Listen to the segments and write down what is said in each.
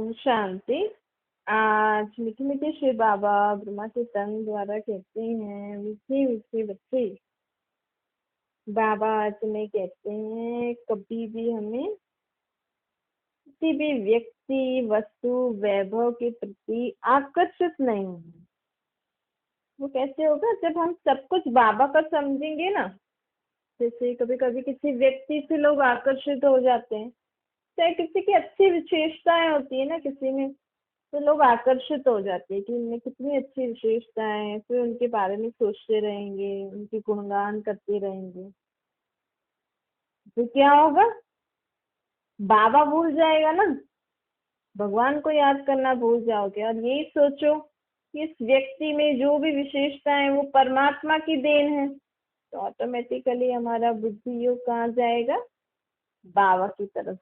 ओम शांति। आज मीठे मीठे शिव बाबा ब्रह्मा के तन द्वारा कहते हैं, मीठे मीठे बच्चे, बाबा तुम्हें कहते हैं कभी भी हमें किसी भी व्यक्ति, वस्तु, वैभव के प्रति आकर्षित नहीं होना। वो कैसे होगा? जब हम सब कुछ बाबा का समझेंगे ना। जैसे कभी कभी किसी व्यक्ति से लोग आकर्षित हो जाते हैं, चाहे किसी की अच्छी विशेषताएं होती है ना किसी में, तो लोग आकर्षित हो जाते हैं कि इनमें कितनी अच्छी विशेषताएं हैं, फिर उनके बारे में सोचते रहेंगे, उनकी गुणगान करते रहेंगे। तो क्या होगा? बाबा भूल जाएगा ना, भगवान को याद करना भूल जाओगे और यही सोचो कि इस व्यक्ति में जो भी विशेषताएं वो परमात्मा की देन है, तो ऑटोमेटिकली हमारा बुद्धि योग कहाँ जाएगा? बाबा की तरफ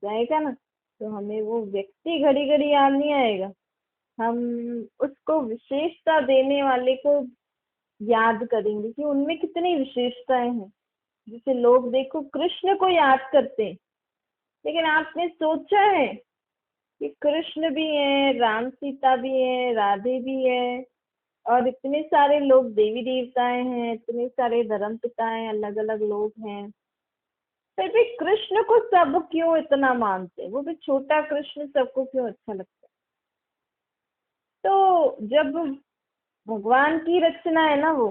जाएगा ना। तो हमें वो व्यक्ति घड़ी घड़ी याद नहीं आएगा, हम उसको विशेषता देने वाले को याद करेंगे कि उनमें कितनी विशेषताएं हैं। जैसे लोग देखो कृष्ण को याद करते हैं, लेकिन आपने सोचा है कि कृष्ण भी है, राम सीता भी है, राधे भी है, और इतने सारे लोग देवी देवताएं हैं, इतने सारे धर्म पिताएं, अलग अलग लोग हैं, फिर भी कृष्ण को सब क्यों इतना मानते हैं? वो भी छोटा कृष्ण सबको क्यों अच्छा लगता है? तो जब भगवान की रचना है ना वो,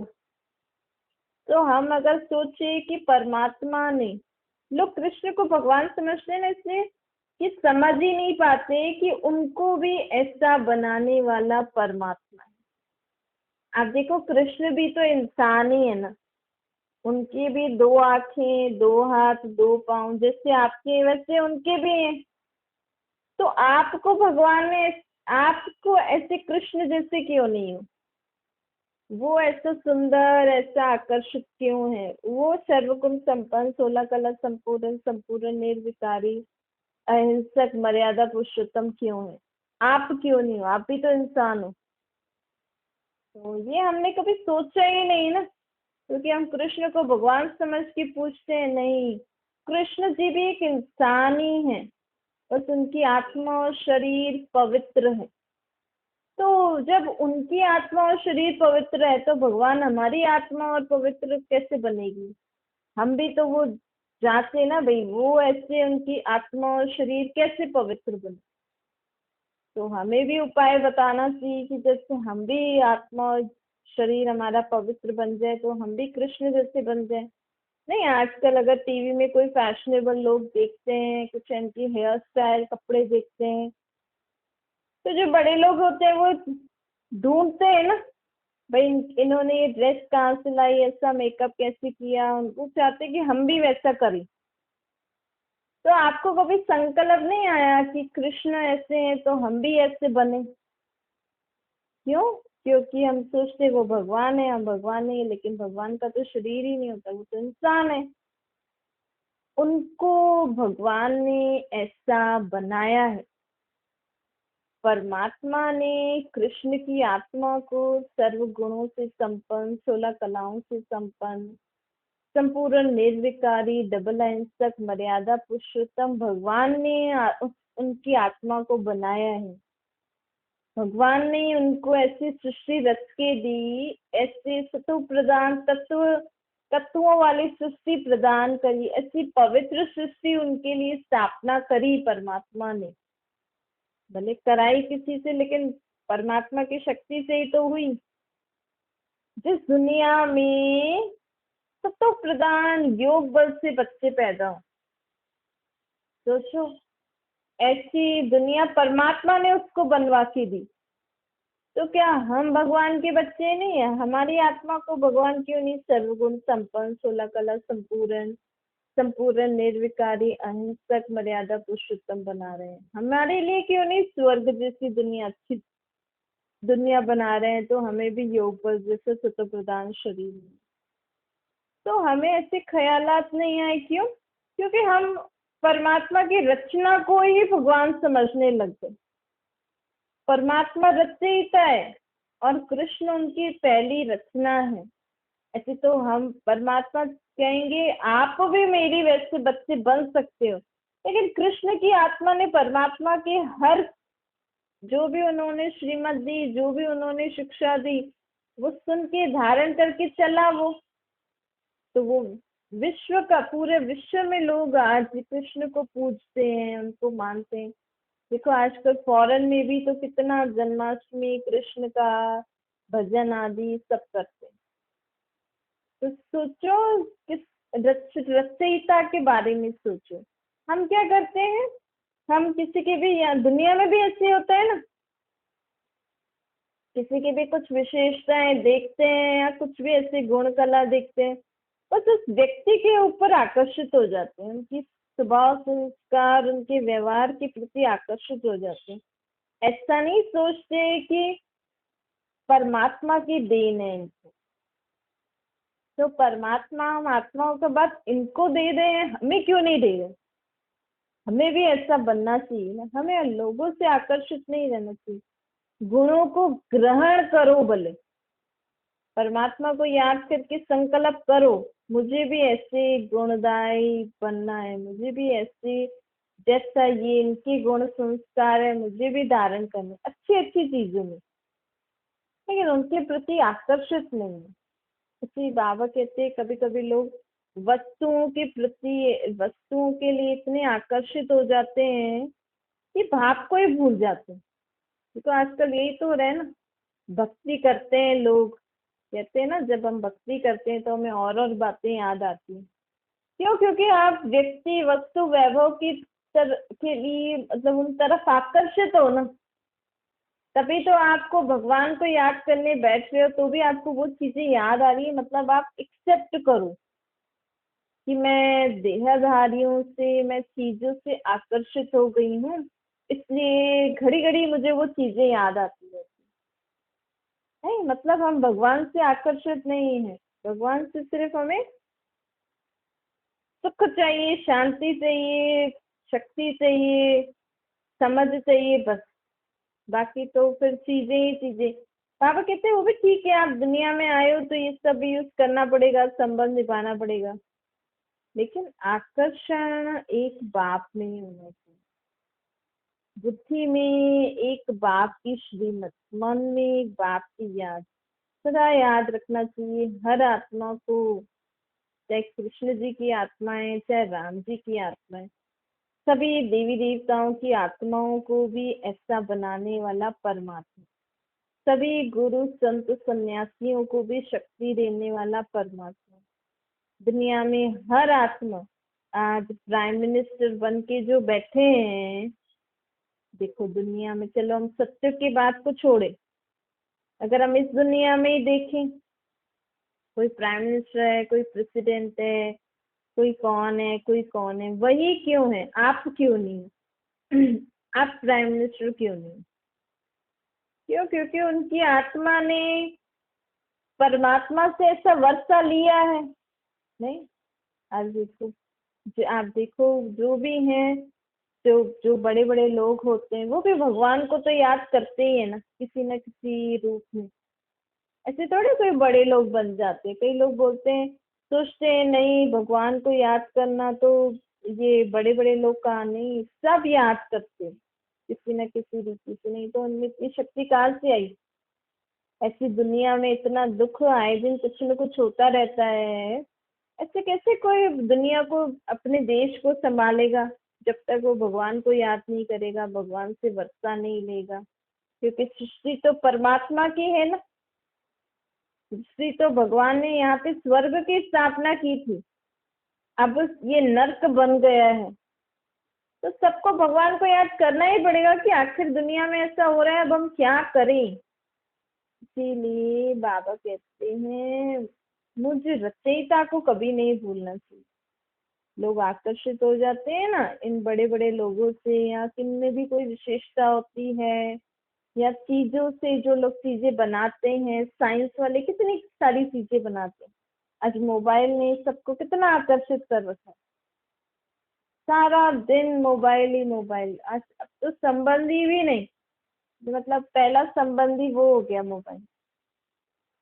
तो हम अगर सोचे कि परमात्मा ने, लोग कृष्ण को भगवान समझते हैं ना, इसलिए कि समझ ही नहीं पाते कि उनको भी ऐसा बनाने वाला परमात्मा है। आप देखो कृष्ण भी तो इंसान ही है ना, उनकी भी दो आंखें, दो हाथ, दो पाँव, जैसे आपके वैसे उनके भी हैं। तो आपको भगवान ने, आपको ऐसे कृष्ण जैसे क्यों नहीं हो? वो ऐसा सुंदर, ऐसा आकर्षक क्यों है? वो सर्वगुण संपन्न, 16 कला संपूर्ण, संपूर्ण निर्विकारी, अहिंसक, मर्यादा पुरुषोत्तम क्यों है? आप क्यों नहीं हो? आप भी तो इंसान हो। तो ये हमने कभी सोचा ही नहीं ना, क्योंकि हम कृष्ण को भगवान समझ के पूछते हैं। नहीं, कृष्ण जी भी एक इंसान ही है, बस उनकी आत्मा और शरीर पवित्र है। तो जब उनकी आत्मा और शरीर पवित्र है, तो भगवान हमारी आत्मा और पवित्र कैसे बनेगी? हम भी तो वो जांचे ना भाई, वो ऐसे उनकी आत्मा और शरीर कैसे पवित्र बने। तो हमें भी उपाय बताना चाहिए कि जैसे हम भी आत्मा और शरीर हमारा पवित्र बन जाए, तो हम भी कृष्ण जैसे बन जाए। नहीं, आजकल अगर टीवी में कोई फैशनेबल लोग देखते हैं, कुछ इनकी हेयर स्टाइल, कपड़े देखते हैं, तो जो बड़े लोग होते हैं वो ढूंढते हैं ना, भाई इन्होंने ये ड्रेस कहाँ से लाई, ऐसा मेकअप कैसे किया, वो चाहते हैं कि हम भी वैसा करें। तो आपको कभी संकल्प नहीं आया कि कृष्ण ऐसे हैं तो हम भी ऐसे बने? क्यों? क्योंकि हम सोचते वो भगवान है, हम भगवान नहीं है, लेकिन भगवान का तो शरीर ही नहीं होता, वो तो इंसान है। उनको भगवान ने ऐसा बनाया है। परमात्मा ने कृष्ण की आत्मा को सर्व गुणों से संपन्न, 16 कलाओं से संपन्न, संपूर्ण निर्विकारी, डबल अहिंसक, मर्यादा पुरुषोत्तम भगवान ने उनकी आत्मा को बनाया है। भगवान ने उनको ऐसी सृष्टि रच के दी, ऐसे सत्व प्रदान, तत्वों वाली सृष्टि प्रदान करी, ऐसी पवित्र सृष्टि उनके लिए स्थापना करी परमात्मा ने। भले कराई किसी से, लेकिन परमात्मा की शक्ति से ही तो हुई। जिस दुनिया में सत्व प्रदान योग बल से बच्चे पैदा हो, सोचो, ऐसी दुनिया परमात्मा ने उसको बनवा के दी। तो क्या हम भगवान के बच्चे नहीं है? हमारी आत्मा को भगवान क्यों नहीं सर्वगुण संपन्न, 16 कला संपूर्ण, संपूर्ण निर्विकारी, अहिंसक, मर्यादा पुरुषोत्तम बना रहे हैं? हमारे लिए क्यों नहीं स्वर्ग जैसी दुनिया, अच्छी दुनिया बना रहे हैं? तो हमें भी योग बल जैसे सत्व प्रदान शरीर में, तो हमें ऐसे ख्यालात नहीं आए। क्यों? क्योंकि हम परमात्मा की रचना को ही भगवान समझने लग गए। परमात्मा रचयिता है और कृष्ण उनकी पहली रचना है। ऐसे तो हम परमात्मा कहेंगे आप भी मेरी वैसे बच्चे बन सकते हो, लेकिन कृष्ण की आत्मा ने परमात्मा के हर, जो भी उन्होंने श्रीमत दी, जो भी उन्होंने शिक्षा दी, वो सुन के धारण करके चला वो। तो वो विश्व का, पूरे विश्व में लोग आज कृष्ण को पूजते हैं, उनको मानते हैं। देखो आजकल फॉरेन में भी तो कितना जन्माष्टमी कृष्ण का भजन आदि सब करते हैं। तो सोचो किस रचयिता के बारे में सोचो। हम क्या करते हैं, हम किसी के भी, यहाँ दुनिया में भी ऐसे होता है ना, किसी की भी कुछ विशेषताएं देखते हैं या कुछ भी ऐसे गुण कला देखते हैं, बस उस व्यक्ति के ऊपर आकर्षित हो जाते हैं, उनकी स्वभाव संस्कार, उनके व्यवहार के प्रति आकर्षित हो जाते हैं। ऐसा नहीं सोचते कि परमात्मा की देन है इनको। तो परमात्मा, हम आत्माओं का बात इनको दे रहे हैं, हमें क्यों नहीं दे रहे? हमें भी ऐसा बनना चाहिए ना, हमें लोगों से आकर्षित नहीं रहना चाहिए। गुणों को ग्रहण करो, भले परमात्मा को याद करके संकल्प करो, मुझे भी ऐसे गुणदायी बनना है, मुझे भी ऐसे, जैसा ये इनके गुण संस्कार है मुझे भी धारण करना है, अच्छी अच्छी चीजों में, लेकिन उनके प्रति आकर्षित नहीं है। इसी बाबा कहते हैं कभी कभी लोग वस्तुओं के प्रति, वस्तुओं के लिए इतने आकर्षित हो जाते हैं कि भाव को ही भूल जाते हैं। तो आजकल यही तो हो रहा है ना, भक्ति करते हैं लोग, कहते हैं ना जब हम भक्ति करते हैं तो हमें और बातें याद आती हैं। क्यों? क्योंकि आप व्यक्ति, वस्तु, वैभव की के लिए, मतलब उन तरफ आकर्षित हो ना, तभी तो आपको भगवान को याद करने बैठ रहे हो तो भी आपको वो चीजें याद आ रही है। मतलब आप एक्सेप्ट करो कि मैं देहधारियों से, मैं चीजों से आकर्षित हो गई हूँ, इसलिए घड़ी घड़ी मुझे वो चीजें याद आती है। नहीं, मतलब हम भगवान से आकर्षित नहीं है। भगवान से सिर्फ हमें सुख चाहिए, शांति चाहिए, शक्ति चाहिए, समझ चाहिए, बस। बाकी तो फिर चीजें ही चीजें। पापा कहते हैं वो भी ठीक है, आप दुनिया में आए हो तो ये सब यूज करना पड़ेगा, संबंध निभाना पड़ेगा, लेकिन आकर्षण एक बाप में ही होना चाहिए। बुद्धि में एक बाप की श्रीमत, मन में एक बाप की याद सदा याद रखना चाहिए हर आत्मा को। चाहे कृष्ण जी की आत्माएं, चाहे राम जी की आत्माएं, सभी देवी देवताओं की आत्माओं को भी ऐसा बनाने वाला परमात्मा, सभी गुरु संत सन्यासियों को भी शक्ति देने वाला परमात्मा, दुनिया में हर आत्मा आज प्राइम मिनिस्टर बन के जो बैठे हैं। देखो दुनिया में, चलो हम सत्य की बात को छोड़े, अगर हम इस दुनिया में ही देखें, कोई प्राइम मिनिस्टर है, कोई प्रेसिडेंट है, कोई कौन है, कोई कौन है, वही क्यों है, आप क्यों नहीं? आप प्राइम मिनिस्टर क्यों नहीं? क्यों? क्योंकि उनकी आत्मा ने परमात्मा से ऐसा वर्षा लिया है। नहीं, आज देखो, आप देखो जो भी हैं, जो जो बड़े बड़े लोग होते हैं वो भी भगवान को तो याद करते ही है ना, किसी न किसी रूप में। ऐसे थोड़े कोई बड़े लोग बन जाते हैं। कई लोग बोलते हैं, सोचते हैं नहीं भगवान को याद करना तो ये बड़े बड़े लोग कहाँ, नहीं, सब याद करते हैं किसी न किसी रीति से, नहीं तो उनमें इतनी शक्ति कहाँ से आई? ऐसी दुनिया में इतना दुख आए दिन कुछ न कुछ होता रहता है, ऐसे कैसे कोई दुनिया को, अपने देश को संभालेगा जब तक वो भगवान को याद नहीं करेगा, भगवान से वर्षा नहीं लेगा? क्योंकि सृष्टि तो परमात्मा की है ना, सृष्टि तो भगवान ने यहाँ पे स्वर्ग की स्थापना की थी, अब ये नर्क बन गया है। तो सबको भगवान को याद करना ही पड़ेगा कि आखिर दुनिया में ऐसा हो रहा है, अब हम क्या करें। इसीलिए बाबा कहते हैं मुझे रचयिता को कभी नहीं भूलना चाहिए। लोग आकर्षित हो जाते हैं ना इन बड़े बड़े लोगों से, या किन में भी कोई विशेषता होती है, या चीजों से, जो लोग चीजें बनाते हैं, साइंस वाले कितनी सारी चीजें बनाते हैं। आज मोबाइल ने सबको कितना आकर्षित कर रखा है, सारा दिन मोबाइल ही मोबाइल। आज अब तो संबंधी भी नहीं, मतलब पहला संबंधी वो हो गया मोबाइल।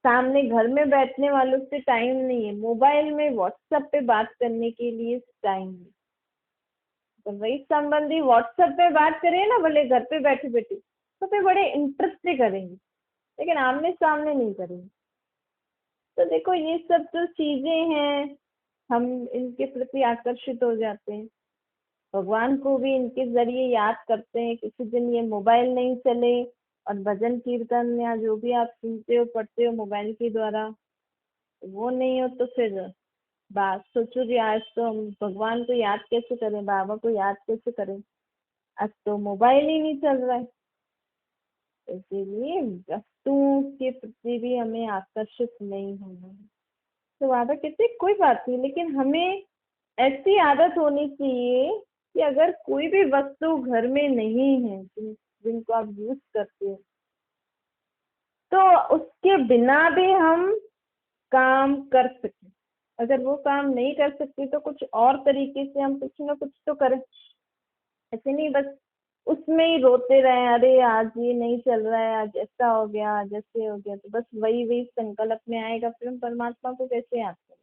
सामने घर में बैठने वालों से टाइम नहीं है, मोबाइल में व्हाट्सएप पे बात करने के लिए टाइम है। तो वही संबंधी व्हाट्सएप पे बात करें ना, भले घर पे बैठे बैठे, तो फिर बड़े इंटरेस्ट से करेंगे, लेकिन आमने सामने नहीं करेंगे। तो देखो ये सब जो चीजें हैं, हम इनके प्रति आकर्षित हो जाते हैं। भगवान को भी इनके जरिए याद करते हैं। किसी दिन ये मोबाइल नहीं चले और भजन कीर्तन या जो भी आप सुनते हो पढ़ते हो मोबाइल के द्वारा, वो नहीं हो तो फिर बात सोचो जी, आज तो हम भगवान को याद कैसे करें, बाबा को याद कैसे करें, आज तो मोबाइल ही नहीं चल रहा है। इसीलिए वस्तुओं के प्रति भी हमें आकर्षित नहीं होना है। तो बाबा कहते कोई बात नहीं, लेकिन हमें ऐसी आदत होनी चाहिए कि अगर कोई भी वस्तु घर में नहीं है जिनको आप यूज करते हो, तो उसके बिना भी हम काम कर सकें। अगर वो काम नहीं कर सकते तो कुछ और तरीके से हम कुछ ना कुछ तो करें। ऐसे नहीं बस उसमें ही रोते रहे, अरे आज ये नहीं चल रहा है, आज ऐसा हो गया, आज ऐसे हो गया, तो बस वही वही संकल्प में आएगा, फिर हम परमात्मा को कैसे याद करें।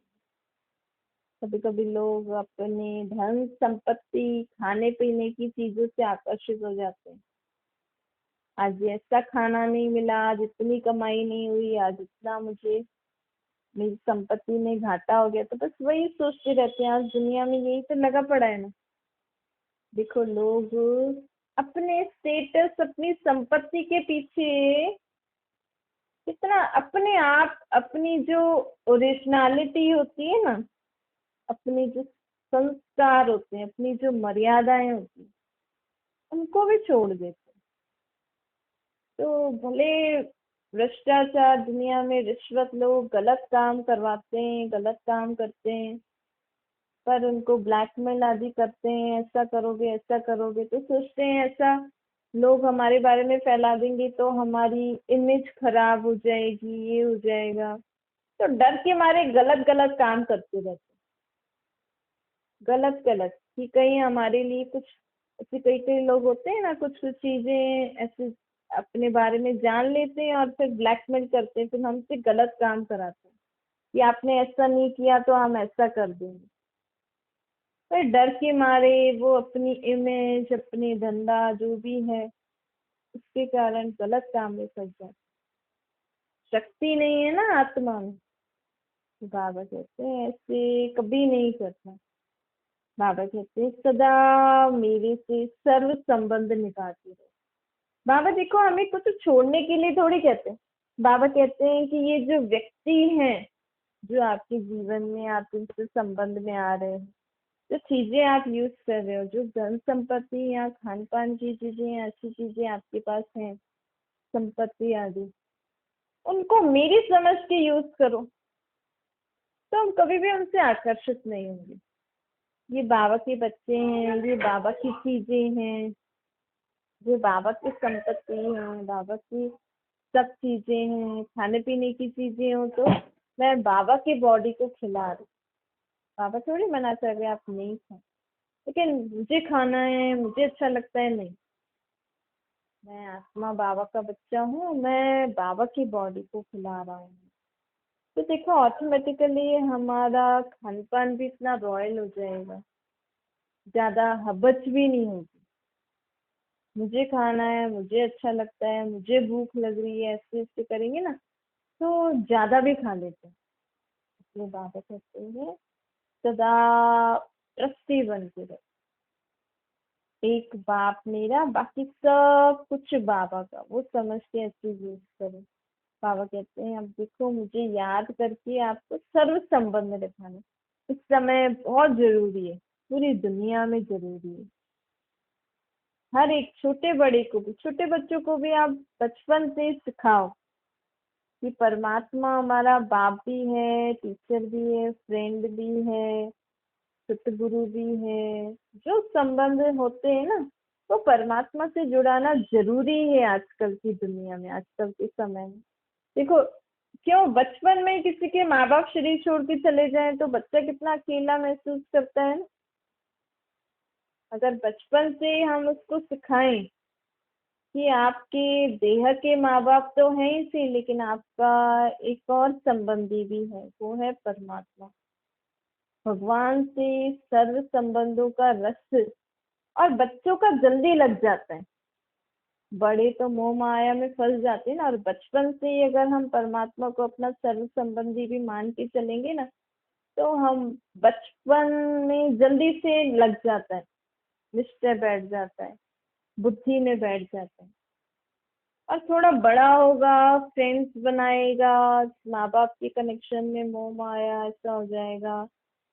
कभी कभी लोग अपने धन संपत्ति खाने पीने की चीजों से आकर्षित हो जाते हैं। आज ये ऐसा खाना नहीं मिला, आज इतनी कमाई नहीं हुई, आज इतना मुझे मेरी संपत्ति में घाटा हो गया, तो बस वही सोचते रहते हैं। आज दुनिया में यही तो लगा पड़ा है ना। देखो लोग अपने स्टेटस अपनी संपत्ति के पीछे कितना अपने आप, अपनी जो ओरिजिनलिटी होती है ना, अपनी जो संस्कार होते हैं, अपनी जो मर्यादाएं होती हैं, उनको भी छोड़ देते हैं। तो भले भ्रष्टाचार दुनिया में, रिश्वत, लोग गलत काम करवाते हैं, गलत काम करते हैं, पर उनको ब्लैकमेल आदि करते हैं, ऐसा करोगे ऐसा करोगे, तो सोचते हैं ऐसा लोग हमारे बारे में फैला देंगे तो हमारी इमेज खराब हो जाएगी, ये हो जाएगा। तो डर के मारे गलत गलत काम करते रहते, गलत गलत, कि कहीं हमारे लिए कुछ ऐसे, कई कई लोग होते हैं ना, कुछ कुछ चीजें ऐसे अपने बारे में जान लेते हैं और फिर ब्लैकमेल करते हैं, फिर हमसे गलत काम कराते हैं कि आपने ऐसा नहीं किया तो हम ऐसा कर देंगे। पर डर के मारे वो अपनी इमेज, अपनी धंधा जो भी है, उसके कारण गलत काम में फंस जाते। शक्ति नहीं है ना आत्मा में, तो बाबा कहते हैं ऐसे कभी नहीं करना। बाबा कहते हैं सदा मेरे से सर्व संबंध निभाते रहो। बाबा देखो हमें कुछ छोड़ने के लिए थोड़ी कहते हैं। बाबा कहते हैं कि ये जो व्यक्ति हैं, जो आपके जीवन में आप इनसे संबंध में आ रहे हैं, जो चीजें आप यूज कर रहे हो, जो धन संपत्ति या खान पान की चीजें, अच्छी चीजें आपके पास हैं, संपत्ति आदि, उनको मेरी समझ के यूज करो, तो हम कभी भी उनसे आकर्षित नहीं होंगे। ये बाबा के बच्चे हैं, ये बाबा की चीजें हैं, जो बाबा की संपत्ति है, बाबा की सब चीजें हैं, खाने पीने की चीजें हो, तो मैं बाबा की बॉडी को खिला रही। बाबा थोड़ी मना कर रहे आप नहीं खाओ, लेकिन मुझे खाना है, मुझे अच्छा लगता है, नहीं, मैं आत्मा बाबा का बच्चा हूँ, मैं बाबा की बॉडी को खिला रहा हूँ। तो देखो ऑटोमेटिकली हमारा खान पान भी इतना रॉयल हो जाएगा, ज्यादा हबच भी नहीं होगी। मुझे खाना है, मुझे अच्छा लगता है, मुझे भूख लग रही है, ऐसे ऐसे करेंगे ना तो ज्यादा भी खा लेते हैं। इसलिए बाबा कहते हैं सदा ट्रस्टी बन के रहो, एक बाप मेरा, बाकी सब कुछ बाबा का, वो समझ के ऐसे यूज करो। बाबा कहते हैं अब देखो मुझे याद करके आपको सर्व संबंध निभाना इस समय बहुत जरूरी है, पूरी दुनिया में जरूरी है। हर एक छोटे बड़े को भी, छोटे बच्चों को भी आप बचपन से सिखाओ कि परमात्मा हमारा बाप भी है, टीचर भी है, फ्रेंड भी है, सतगुरु भी है। जो संबंध होते हैं ना, वो परमात्मा से जुड़ाना जरूरी है आजकल की दुनिया में, आजकल के समय में। देखो क्यों बचपन में किसी के माँ बाप शरीर छोड़ के चले जाएं तो बच्चा कितना अकेला महसूस करता है ना। अगर बचपन से हम उसको सिखाएं कि आपके देह के माँ बाप तो हैं ही सही, लेकिन आपका एक और संबंधी भी है, वो है परमात्मा। भगवान से सर्व संबंधों का रस और बच्चों का जल्दी लग जाता है। बड़े तो मोह माया में फंस जाते हैं ना, और बचपन से ही अगर हम परमात्मा को अपना सर्व संबंधी भी मान के चलेंगे ना, तो हम बचपन में जल्दी से लग जाता है, निश्चय बैठ जाता है, बुद्धि में बैठ जाता है। और थोड़ा बड़ा होगा, फ्रेंड्स बनाएगा, माँ बाप के कनेक्शन में मोह माया ऐसा हो जाएगा,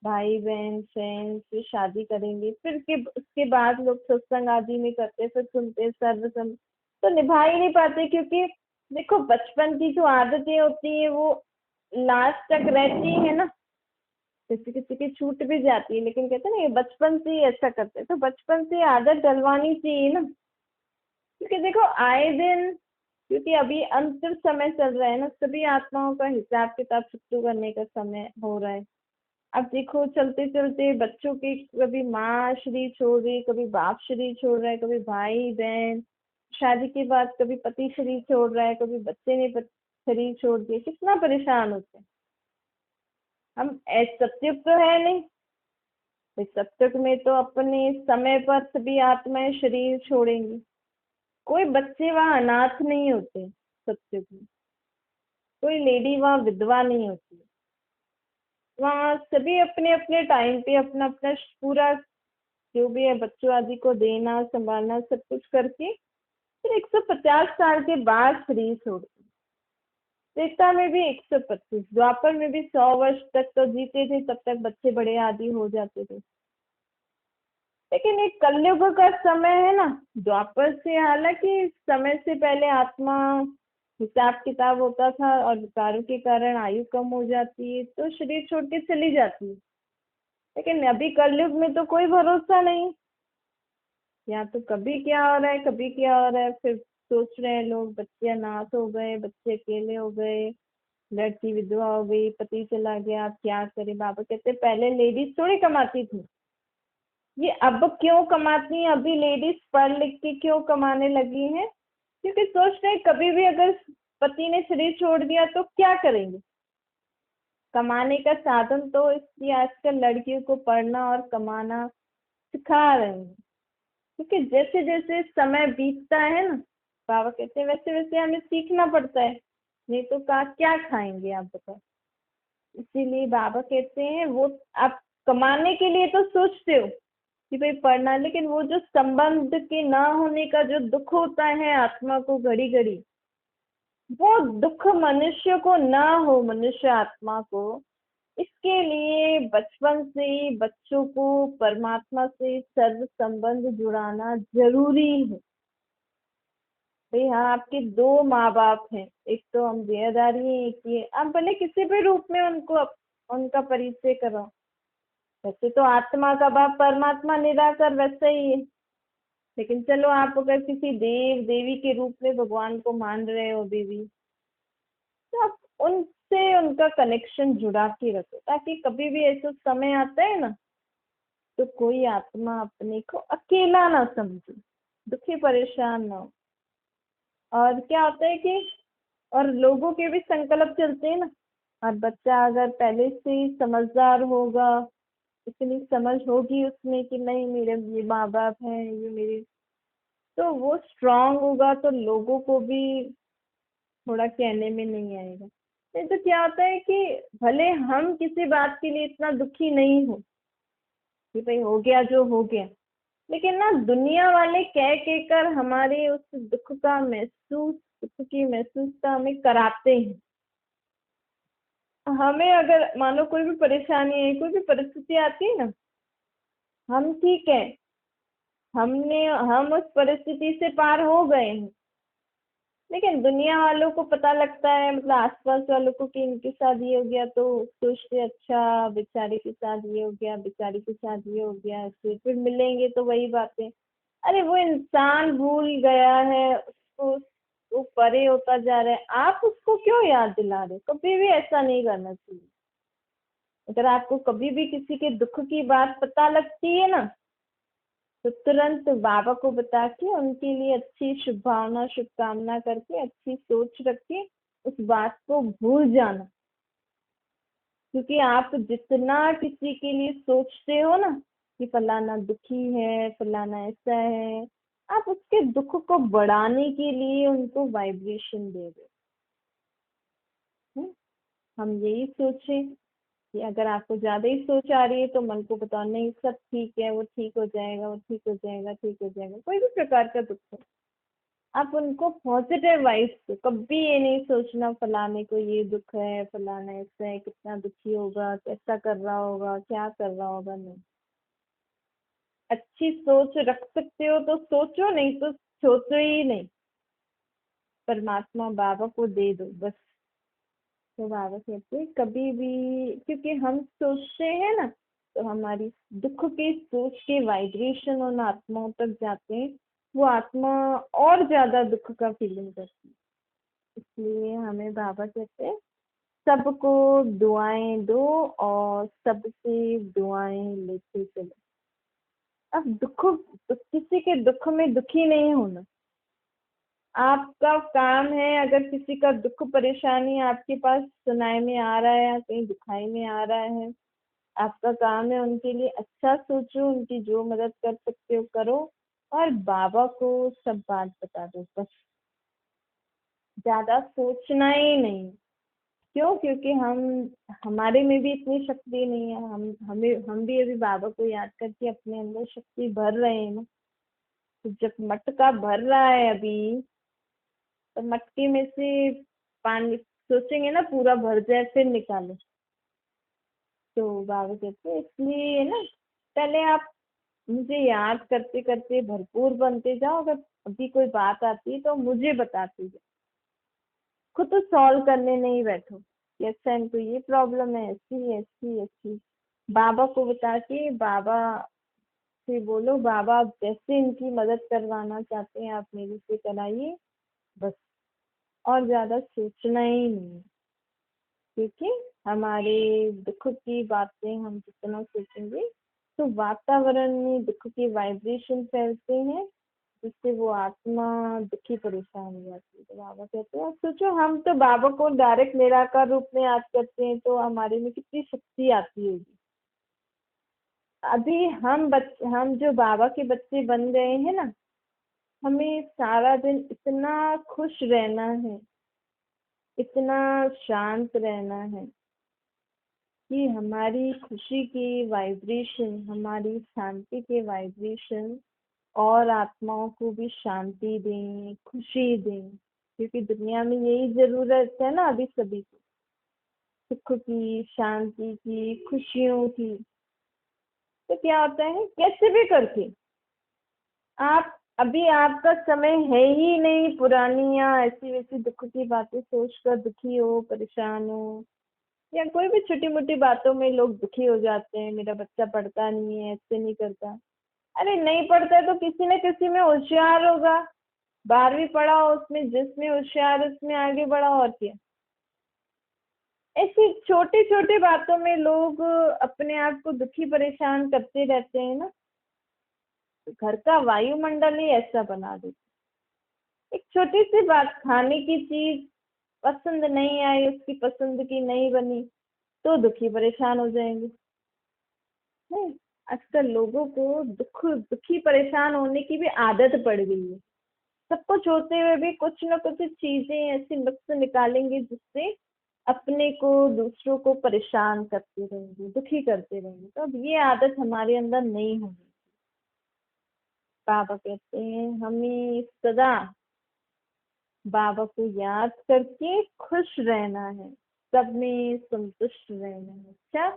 भाई बहन फ्रेंड्स, फिर शादी करेंगे, फिर के उसके बाद लोग सत्संग आदि में करते, फिर सुनते सर्वसम, तो निभा ही नहीं पाते। क्योंकि देखो, बचपन की जो आदतें होती है वो लास्ट तक रहती है ना, किसी किसी की छूट भी जाती है, लेकिन कहते हैं ना ये बचपन से ही ऐसा करते हैं, तो बचपन से आदत डलवानी चाहिए ना। क्योंकि देखो आए दिन, क्योंकि अभी अंतिम समय चल रहा है ना, सभी आत्माओं का हिसाब किताब छुट्टू करने का समय हो रहा है। अब देखो चलते चलते बच्चों की, कभी माँ शरीर छोड़ रही, कभी बाप शरीर छोड़ रहा है, कभी भाई बहन, शादी के बाद कभी पति शरीर छोड़ रहा है, कभी बच्चे ने शरीर छोड़ दिया, कितना परेशान होते हैं हम। सत्युग तो है नहीं, इस सत्युग में तो अपने समय पर सभी आत्माएं शरीर छोड़ेंगी। कोई बच्चे वहां अनाथ नहीं होते सत्युग में, कोई लेडी वहां विधवा नहीं होती। वहां सभी अपने अपने टाइम पे अपना अपना पूरा जो भी है बच्चों आदि को देना संभालना सब कुछ करके, फिर 150 साल के बाद शरीर छोड़ते। त्रेता में भी 125, द्वापर में भी 100 वर्ष तक तो जीते थे, तब तक बच्चे बड़े आदि हो जाते थे। लेकिन एक कलयुग का समय है ना, द्वापर से, हालांकि समय से पहले आत्मा हिसाब किताब होता था और विकारों के कारण आयु कम हो जाती है तो शरीर छोड़ के चली जाती है। लेकिन अभी कलयुग में तो कोई भरोसा नहीं, या तो कभी क्या हो रहा है कभी क्या हो रहा है। फिर सोच रहे हैं लोग, बच्चे अनाथ हो गए, बच्चे अकेले हो गए, लड़की विधवा हो गई, पति चला गया, अब क्या करे। बाबा कहते पहले लेडीज थोड़ी कमाती थी, ये अब क्यों कमाती हैं, अभी लेडीज पढ़ लिख के क्यों कमाने लगी हैं? क्योंकि सोच रहे हैं कभी भी अगर पति ने शरीर छोड़ दिया तो क्या करेंगे। कमाने का साधन तो इसलिए आजकल लड़कियों को पढ़ना और कमाना सिखा रहे हैं। क्योंकि जैसे जैसे समय बीतता है ना, बाबा कहते हैं वैसे वैसे हमें सीखना पड़ता है, नहीं तो का क्या खाएंगे आप बताओ। इसीलिए बाबा कहते हैं वो, आप कमाने के लिए तो सोचते हो कि भाई पढ़ना, लेकिन वो जो संबंध के ना होने का जो दुख होता है आत्मा को घड़ी घड़ी, वो दुख मनुष्य को ना हो, मनुष्य आत्मा को, इसके लिए बचपन से ही बच्चों को परमात्मा से सर्व संबंध जुड़ाना जरूरी है। भाई हाँ, आपके दो माँ बाप हैं, एक तो हम देहधारी हैं, एक ये, आप भले किसी भी रूप में उनको उनका परिचय करो। वैसे तो आत्मा का बाप परमात्मा निराकार वैसे ही है, लेकिन चलो आप अगर किसी देव देवी के रूप में भगवान को मान रहे हो, देवी, तो आप उनसे उनका कनेक्शन जुड़ा के रखो, ताकि कभी भी ऐसा समय आता है ना, तो कोई आत्मा अपने को अकेला ना समझे, दुखी परेशान ना हो। और क्या होता है कि, और लोगों के भी संकल्प चलते हैं ना, और बच्चा अगर पहले से ही समझदार होगा, इतनी समझ होगी उसमें कि नहीं मेरे ये माँ बाप हैं, ये मेरे, तो वो स्ट्रांग होगा, तो लोगों को भी थोड़ा कहने में नहीं आएगा। नहीं तो क्या होता है कि भले हम किसी बात के लिए इतना दुखी नहीं हो कि भाई हो गया जो हो गया, लेकिन ना दुनिया वाले कह के कर हमारे उस दुख का महसूस, दुख की महसूसता हमें कराते हैं। हमें अगर मानो कोई भी परेशानी है, कोई भी परिस्थिति आती है ना, हम ठीक है, हम उस परिस्थिति से पार हो गए हैं, लेकिन दुनिया वालों को पता लगता है, मतलब आसपास वालों को, कि इनके साथ ये हो गया, तो सोचते अच्छा बेचारे के साथ ये हो गया, बेचारी के साथ ये हो गया, ऐसे फिर मिलेंगे तो वही बातें। अरे वो इंसान भूल गया है, उसको वो परे होता जा रहा है, आप उसको क्यों याद दिला रहे? कभी भी ऐसा नहीं करना चाहिए। अगर आपको कभी भी किसी के दुख की बात पता लगती है ना, तो तुरंत बाबा को बता के उनके लिए अच्छी शुभ भावना शुभकामना करके अच्छी सोच रख के उस बात को भूल जाना। क्योंकि आप जितना किसी के लिए सोचते हो ना, कि फलाना दुखी है, फलाना ऐसा है, आप उसके दुख को बढ़ाने के लिए उनको वाइब्रेशन दे रहे हो। हम यही सोचें कि अगर आपको ज्यादा ही सोच आ रही है तो मन को बताओ नहीं सब ठीक है, वो ठीक हो जाएगा, वो ठीक हो जाएगा, ठीक हो जाएगा। कोई भी प्रकार का दुख हो, आप उनको पॉजिटिव वाइब से, कभी ये नहीं सोचना फलाने को ये दुख है, फलाना ऐसा है, कितना दुखी होगा, कैसा कर रहा होगा, क्या कर रहा होगा, नहीं। अच्छी सोच रख सकते हो तो सोचो, नहीं तो सोचो ही नहीं। परमात्मा बाबा को दे दो बस। तो बाबा कहते हैं कभी भी, क्योंकि हम सोचते हैं ना, तो हमारी दुख की सोच के वाइब्रेशन उन आत्माओं तक जाते हैं, वो आत्मा और ज्यादा दुख का फीलिंग करती है। इसलिए हमें बाबा कहते हैं सबको दुआएं दो और सबसे दुआएं लेते चलो। अब किसी के दुख में दुखी नहीं होना। आपका काम है, अगर किसी का दुख परेशानी आपके पास सुनाई में आ रहा है या कहीं दिखाई में आ रहा है, आपका काम है उनके लिए अच्छा सोचो, उनकी जो मदद कर सकते हो करो, और बाबा को सब बात बता दो बस। ज्यादा सोचना ही नहीं। क्यों? क्योंकि हमारे में भी इतनी शक्ति नहीं है। हम भी अभी बाबा को याद करके अपने अंदर शक्ति भर रहे हैं ना। तो जब मटका भर रहा है अभी, तो मटके में से पानी सोचेंगे ना पूरा भर जाए फिर निकालो। तो बाबा कहते हैं इसलिए ना, पहले आप मुझे याद करते करते भरपूर बनते जाओ। अगर अभी कोई बात आती है तो मुझे बताते जाओ, खुद तो सॉल्व करने नहीं बैठो कि अच्छा इनको ये प्रॉब्लम है, ऐसी ऐसी ऐसी। बाबा को बता के बाबा से बोलो बाबा आप जैसे इनकी मदद करवाना चाहते हैं आप मेरे से कराइए बस। और ज्यादा सोचना ही नहीं। क्योंकि हमारे दुख की बातें हम जितना सोचेंगे तो वातावरण में दुख के वाइब्रेशन फैलते हैं, जिससे वो आत्मा दुखी परेशान हो जाती है। तो बाबा कहते हैं सोचो हम तो बाबा को डायरेक्ट निराकार रूप में याद करते हैं तो हमारे में कितनी शक्ति आती होगी। अभी हम जो बाबा के बच्चे बन गए हैं ना, हमें सारा दिन इतना खुश रहना है, इतना शांत रहना है कि हमारी खुशी की वाइब्रेशन, हमारी शांति के वाइब्रेशन और आत्माओं को भी शांति दें, खुशी दें। क्योंकि दुनिया में यही जरूरत है ना अभी सभी को, सुख की, शांति की, खुशियों की। तो क्या होता है कैसे भी करके आप, अभी आपका समय है ही नहीं पुरानी या ऐसी वैसी दुख की बातें सोचकर दुखी हो, परेशान हो, या कोई भी छोटी मोटी बातों में लोग दुखी हो जाते हैं, मेरा बच्चा पढ़ता नहीं है, ऐसे नहीं करता। अरे नहीं पढ़ता है तो किसी न किसी में होशियार होगा। 12वीं पढ़ा हो उसमें, जिसमें होशियार उसमें आगे बढ़ा, और क्या। ऐसी छोटी छोटी बातों में लोग अपने आप को दुखी परेशान करते रहते हैं ना। तो घर का वायुमंडल ही ऐसा बना देते। एक छोटी सी बात, खाने की चीज पसंद नहीं आई, उसकी पसंद की नहीं बनी, तो दुखी परेशान हो जाएंगे। नहीं, आजकल लोगों को दुखी परेशान होने की भी आदत पड़ गई है। सब कुछ होते हुए भी कुछ ना कुछ चीजें ऐसी नुक्स निकालेंगे जिससे अपने को, दूसरों को परेशान करते रहेंगे, दुखी करते रहेंगे। तो अब ये आदत हमारे अंदर नहीं होगी। बाबा कहते हैं हमें सदा बाबा को याद करके खुश रहना है, सब में संतुष्ट रहना है। अच्छा,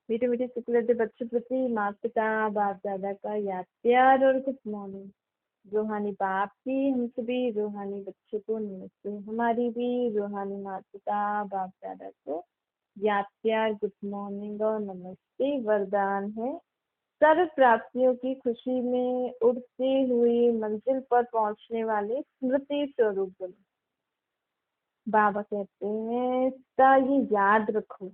मीठे मीठे शुक्लते बच्चों प्रति माता पिता बाप दादा का याद प्यार और गुड मॉर्निंग। रूहानी बाप की हम सभी रूहानी बच्चों को नमस्ते। हमारी भी रूहानी माता पिता बाप दादा को याद प्यार, गुड मॉर्निंग और नमस्ते। वरदान है सर्व प्राप्तियों की खुशी में उड़ती हुई मंजिल पर पहुंचने वाले स्मृति स्वरूप बनो। बाबा कहते हैं इसका ये याद रखो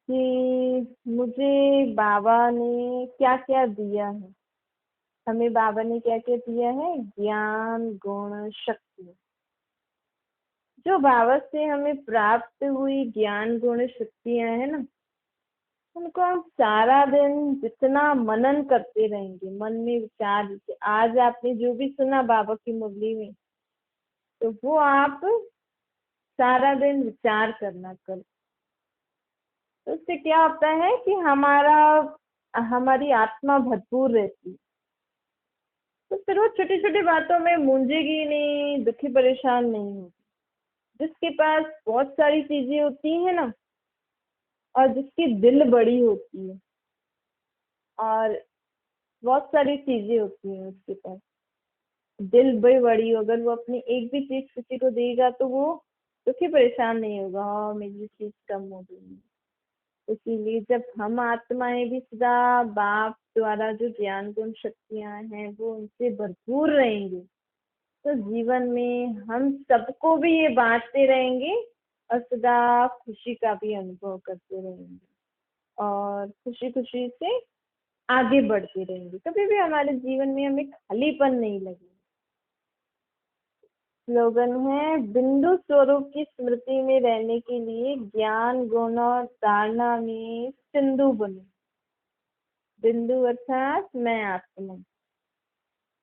कि मुझे बाबा ने क्या क्या दिया है। हमें बाबा ने क्या क्या दिया है? ज्ञान, गुण, शक्ति। जो बाबा से हमें प्राप्त हुई ज्ञान, गुण, शक्तियां है ना, उनको हम सारा दिन जितना मनन करते रहेंगे, मन में विचार, जैसे आज आपने जो भी सुना बाबा की मुरली में, तो वो आप सारा दिन विचार करना करो। तो उससे क्या होता है कि हमारी आत्मा भरपूर रहती है। तो फिर वो छोटी छोटी बातों में मूंझेगी नहीं, दुखी परेशान नहीं होगी। जिसके पास बहुत सारी चीजें होती है ना, और जिसकी दिल बड़ी होती है, और बहुत सारी चीजें होती हैं उसके पास, दिल भी बड़ी हो, अगर वो अपनी एक भी चीज किसी को देगा तो वो दुखी परेशान नहीं होगा, हाँ मेरी चीज कम हो गई। इसीलिए जब हम आत्माएं भी सदा बाप द्वारा जो ज्ञान गुण शक्तियां हैं वो उनसे भरपूर रहेंगे, तो जीवन में हम सबको भी ये बांटते रहेंगे, और सदा खुशी का भी अनुभव करते रहेंगे, और खुशी खुशी से आगे बढ़ते रहेंगे। कभी भी हमारे जीवन में हमें खालीपन नहीं लगेगा। स्लोगन है, बिंदु स्वरूप की स्मृति में रहने के लिए ज्ञान गुण और धारणा में सिंधु बनो। बिंदु अर्थात मैं आत्मा।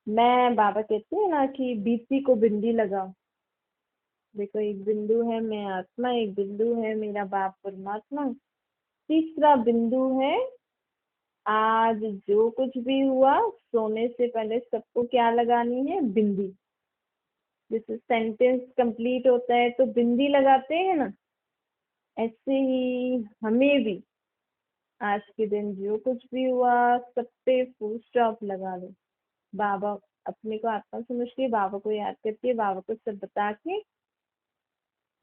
मैं, बाबा कहते हैं ना कि बीती को बिंदी लगाओ। देखो, एक बिंदु है मैं आत्मा, एक बिंदु है मेरा बाप परमात्मा, तीसरा बिंदु है आज जो कुछ भी हुआ, सोने से पहले सबको क्या लगानी है, बिंदी। जैसे सेंटेंस कंप्लीट होता है तो बिंदी लगाते हैं ना, ऐसे ही हमें भी आज के दिन जो कुछ भी हुआ सब पे फुल स्टॉप लगा दो। बाबा, अपने को आत्मा समझ के बाबा को याद करके, बाबा को सब बता के,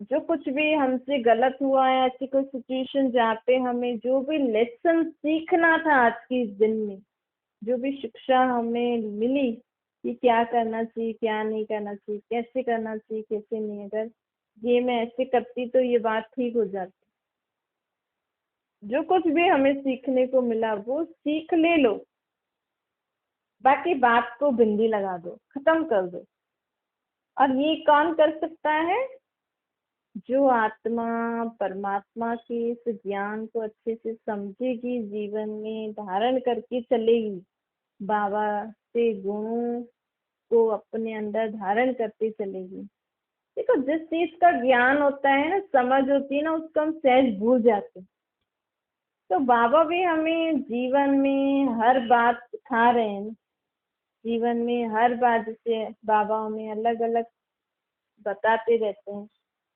जो कुछ भी हमसे गलत हुआ है, ऐसी कोई सिचुएशन जहाँ पे हमें जो भी लेसन सीखना था आज के इस दिन में, जो भी शिक्षा हमें मिली कि क्या करना चाहिए, क्या नहीं करना चाहिए, कैसे करना चाहिए, कैसे नहीं, अगर ये मैं ऐसे करती तो ये बात ठीक हो जाती, जो कुछ भी हमें सीखने को मिला वो सीख ले लो, बाकी बात को बिंदी लगा दो, खत्म कर दो। और ये कौन कर सकता है, जो आत्मा परमात्मा के इस ज्ञान को अच्छे से समझेगी, जीवन में धारण करके चलेगी, बाबा से गुणों को अपने अंदर धारण करते चलेगी। देखो, जिस चीज का ज्ञान होता है ना, समझ होती है ना, उसको हम सहज भूल जाते हैं। तो बाबा भी हमें जीवन में हर बात सिखा रहे हैं। जीवन में हर बात, जैसे बाबा हमें अलग अलग बताते रहते हैं।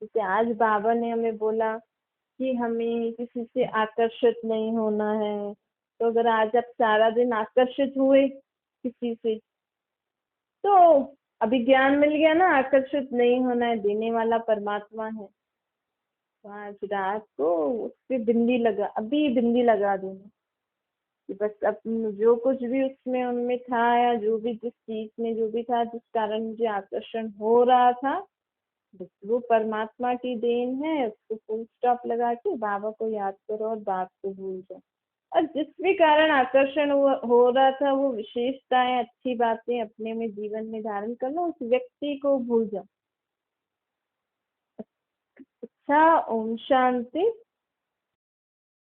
जैसे आज बाबा ने हमें बोला कि हमें किसी से आकर्षित नहीं होना है। तो अगर आज आप सारा दिन आकर्षित हुए किसी से, तो अभी ज्ञान मिल गया ना, आकर्षित नहीं होना है, देने वाला परमात्मा है। तो आज रात को उस पे बिंदी लगा, अभी बिंदी लगा देना कि बस अब जो कुछ भी उसमें उनमें था, या जो भी जिस चीज में जो भी था जिस कारण मुझे आकर्षण हो रहा था, बस वो परमात्मा की देन है, उसको फुल स्टॉप लगा के बाबा को याद करो और बात को भूल जाओ। और जिस भी कारण आकर्षण हो रहा था, वो विशेषताएं, अच्छी बातें अपने में जीवन में धारण कर लो, उस व्यक्ति को भूल जाओ। अच्छा, ओम शांति।